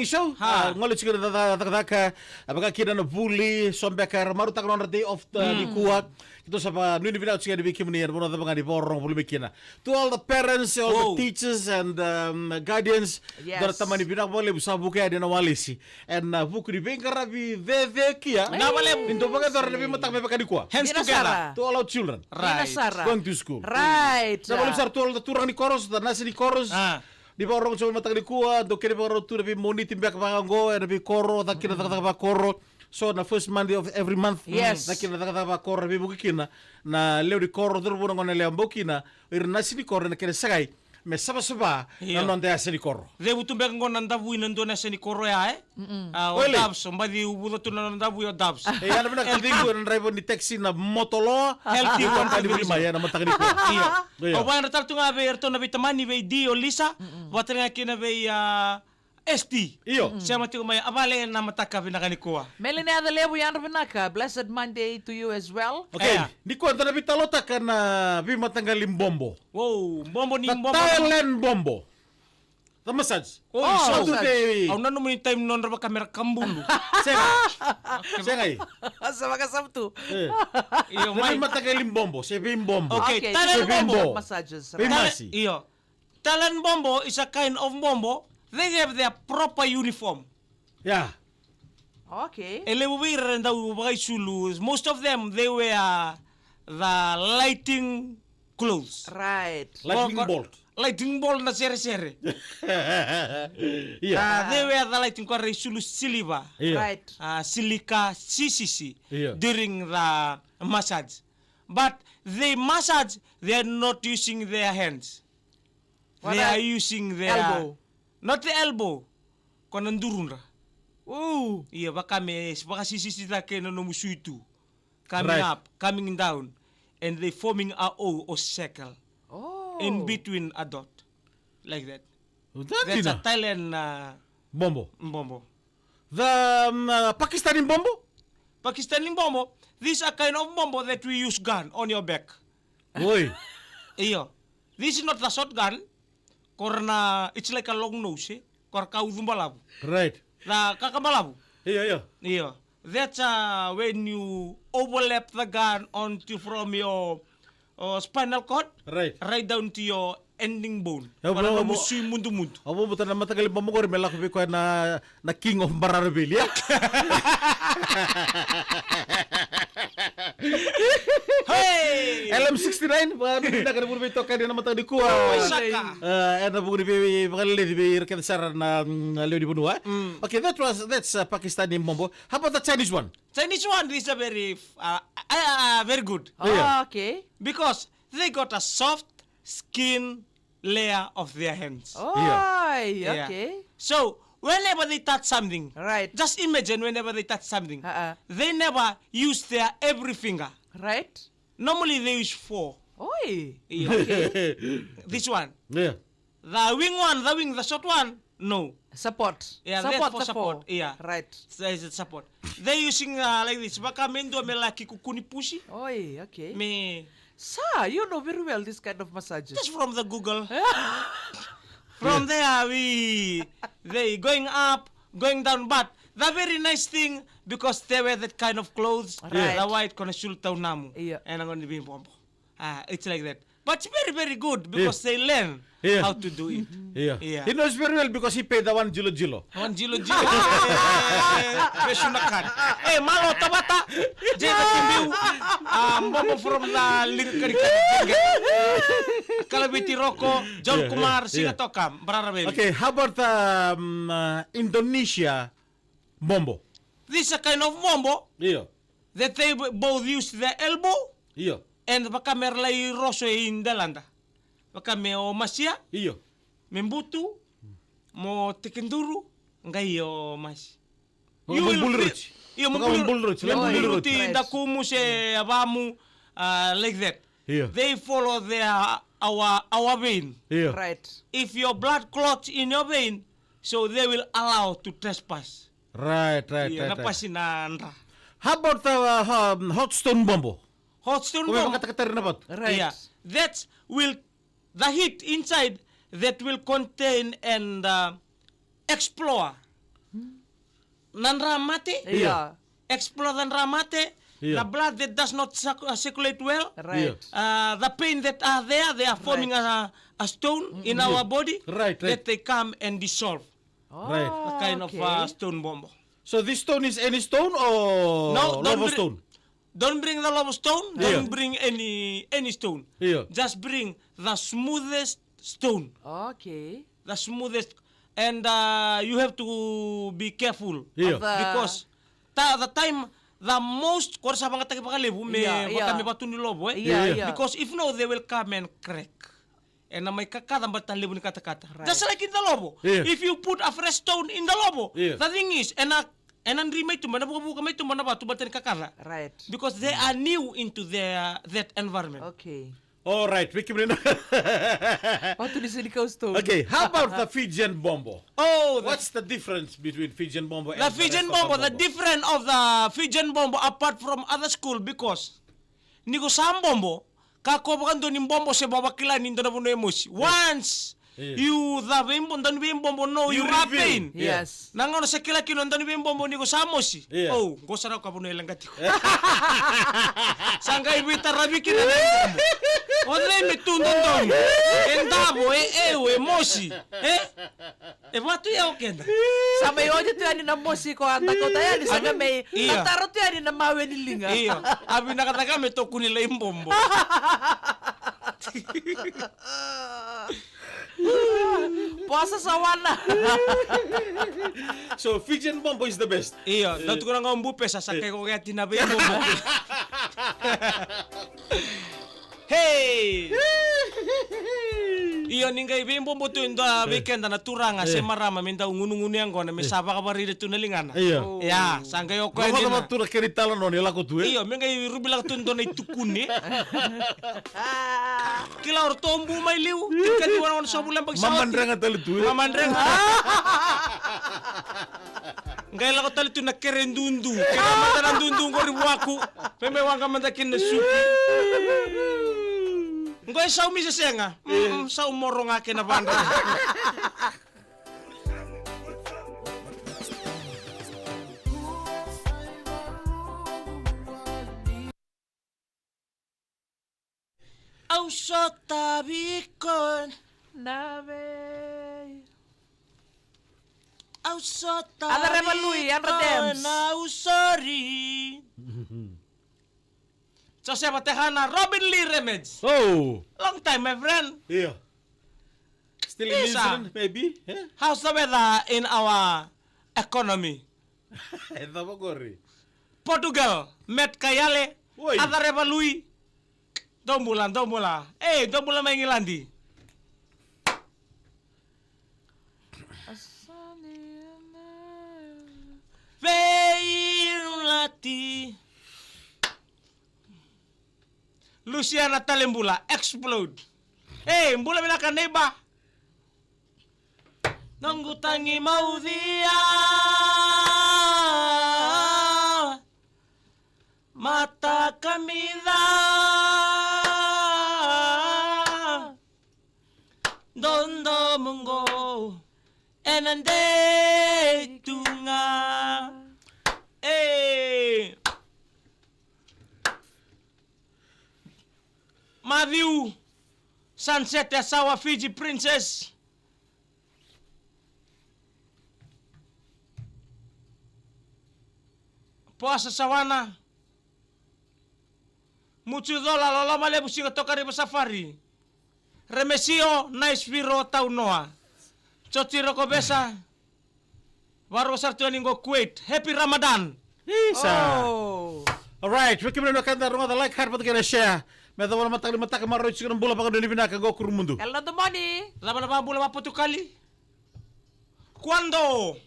show ngolo chikira daka apaka kira na bully sombeka maru takon on day of the kuat itu sapa nuni bina chikira biki munir bono da bangani borong bully bikina to all the parents, all the teachers and guardians dar tamani bina bole busabu ke adena walisi and buku di bengkara bi veve kia na bale into baga dar lebi matak be pakadi kwa Hands together. to all our children going to school Right. na bale sar to all the turang ni koros da nasi ni koros di borong so matang di kuwa do kene borong tu bi moni timbak bango and bi koro da kina da ba koro so na first Monday of every month da kina da ba koro bi bukina na leo di koro dur bono ngone leo bukina ir nasi di koro na kene sagai me saba na non de aseni koro de butumbek ngon nanda bu inando na seni koro ya o dabs mbadi ubudo tu nanda bu yo dabs e ana bina kaldingu na drive ni taxi na motolo healthy kon kali bi maya na matang di ko iyo o ba na tunga be erto na bitamani be di o lisa watrenga kina be ST iyo sama tu may abale na mataka binakani kuwa Melene adalebu yan binaka. Blessed Monday to you as well. okay di ko na bitalota kana bi matanggalim bombo wow bombo ni bombo Thailand bombo the massage so today au nanu mo time non ra kamera kambulu Sengai. Sama ka Sabtu. iyo May may matagaling bombo, si Bim Bombo. Okay, so Thailand bombo. massages. Bim Right. Masi. iyo Thailand bombo is a kind of bombo. They have their proper uniform. Yeah. Okay. Most of them, they wear the lighting clothes. Right. Lightning bolt. Lighting bolt na sere-sere. Yeah. They wear the lighting kwa sulu silver. Yeah. Right. Silica CCC Yeah. during the massage. But they massage, they are not using their hands. What They are- are using their elbow. Not the elbow. Kwa nandurun ra. Ooh. Iya, baka CCC ta kena no musuitu. Coming Right. up, coming down, and they forming a O or circle Oh. in between a dot, like that. That's That's a a Thailand bombo. bombo. The Pakistani bombo? Pakistani bombo. This a kind of bombo that we use gun on your back. Oi. Iyo. This is not a shotgun. Karena it's like a long nose. Kor kau zumbalabu. Right. Na kakamalabu. Iya. Yeah, that's when you overlap the gun onto from your spinal cord, Right. down to your ending bone. Ya, Para bro, musuh mundu-mundu. Abo buta na matagaling bombo ko rin melak ko na king of Bararabil. Yeah. Hey, LM69 ba na kada puro bito kadi na matag di kuwa. Saka. And abu ni be bakal di be kan sar na leo di bunua. Okay, that's Pakistani bombo. How about the Chinese one? Chinese one is a very good Oh, okay. because they got a soft skin layer of their hands. Oh, Yeah. okay. So whenever they touch something, Right. just imagine whenever they touch something, They they never use their every finger. right. Normally they use 4. Oi. Yeah. This one. Yeah. The short one, no. Support. Yeah, that's support. for support. Yeah. Right. So is it support. They using like this. Baka mendo me laki kukuni pushi. Oi, okay. Me Sir, you know very well this kind of massages. just from the Google. From there they going up, going down, but the very nice thing because they wear that kind of clothes. Right. The white kona shulta namu. Yeah. And I'm gonna be bombo. It's like that. But it's very, very good because they learn Yeah. how to do it. Yeah. Yeah. He knows very well because he paid the one jilo. One jilo. Besunakan. Malo tabata. Jeta timbiu. Bombo from the lirikari. Kalabiti Roko, John Kumar, Singatokam, Bararabel. Okay, how about Indonesia bombo? This is a kind of bombo Yeah. that they both use their elbow Yeah. and baka merlay roso in Delanda. Baka me o masya, Iyo. membutu, mo tekenduru, ngai o mas. Bulruch. Iyo Baka bulruch, Yung lang bulruch. bulruti, dakumu se abamu, like that. Yeah. They follow our vein. Yeah. Right. If your blood clots in your vein, so they will allow to trespass. Right. Iya, napasin na nra. How about hot stone bombo? Hot stone Kung may bomb. makatakatar na ba? Right. Yeah, that will the heat inside that will contain and explore nan ramate, Yeah. explode nan ramate, Yeah. the blood that does not circulate well, Right. the pain that are there, they are forming a stone in our body, Right, right. that they come and dissolve, Oh, Right. a kind of okay. stone bomb. So this stone is any stone or No, don't lava bring- stone? Don't bring the lava stone. Yeah. Don't bring any stone. Yeah. Just bring the smoothest stone, Okay. the smoothest, and you have to be careful. Yeah. Of the- Because the time the most kung sa mga tagapakalibu may Yeah, yeah. kami batu ni lobo Yeah, Yeah. yeah. because if no they will come and crack. And may kakata batan libu ni kata-kata. Right. Just like in the lobo. Yeah. If you put a fresh stone in the lobo, Yeah. the thing is and ang rimay tu mana buka may tu mana batu batan kakata. Right. Because they are new into that environment. Okay. All right, Vicky Moreno. What to the silicone stone? Okay, how about the Fijian bombo? Oh, What's the difference between Fijian bombo and the Fijian rest of bombo, the difference of the Fijian bombo apart from other school because niko sa bombo kako bakan doon yung bombo sa babakilan hindi na puno emosi. Once Yeah. you the bombo dan bombo no you reveal. are pain. Yeah. Yes. Nangono sa kila kinon dan bombo niko sa mosi. Yeah. Oh, go sa ka puno ilang gatiko. Sangkay bita rabi kina na bombo. Only me tundon don. Endabo emosi. Bato ya okenda. Sa may ojo tu ani na musiko at ako tayo ni sa may Iya. nataro tu ani na mawe ni linga. Iyo, abi nakataka may toku nila yung bombo. Puasa sa wana. So Fijian bombo is the best. Iyo, datu ko na nga umbupe, sasakay ko kaya tinabi yung bombo. Hey! Iyo, ningay yung bombo to yung weekend na turanga, si marama, minta ungununguni ang gona, may saba ka ba rin ito nalingana. Iya. Ya, sangkay ko Kau kaya kalau tu nak kiri talan non ela ko tu eh. Iyo, mingay rubilang tundo na itukuni. Kila or tombu may liw, tingkat di wana sa bulan pagsawat. Mamandrang atal tu eh. Mamandreng. Nggak lang ko tali tu na kerendundu. Kaya mata ng dundu ko rin waku. May wang ka mandakin na suki. Nggak sa umi sa siya nga. Sa umoro nga kinabanda. Au sa tabi ko. Nave. Au sa tabi Ada Rebel Louie, ang Redems. Au sorry. So siapa tehana Robin Lee Remeds. Oh. Long time my friend. Iya. Still in New Isa. Zealand maybe? Eh? How's the weather in our economy? Eta apa gori? Portugal, Met Kayale, Oi. Ada Rebel Louie. Dombulan. Dombulan mengilandi. Veilati. Luciana Talembula, explode. Mbula minaka neba. Nanggutangi mau dia. Mata kamida. Dondo munggo. Enande tunga. Matthew, sunset ya sawa Fiji Princess. Puasa sawana. Mucho dola lola male businga toka riba safari. Remesio nice viro tau noa. Chotiro ko besa. Waro sartu aningo Kuwait. Happy Ramadan. Isa. Oh. Alright, Vicky Moreno kanda rumah the like harap kita share. Meta wala matali mataka maroy siguro bola pa ni binaka go kurumundo. Hello, the money. Laban na ba bula maputukali? Cuando?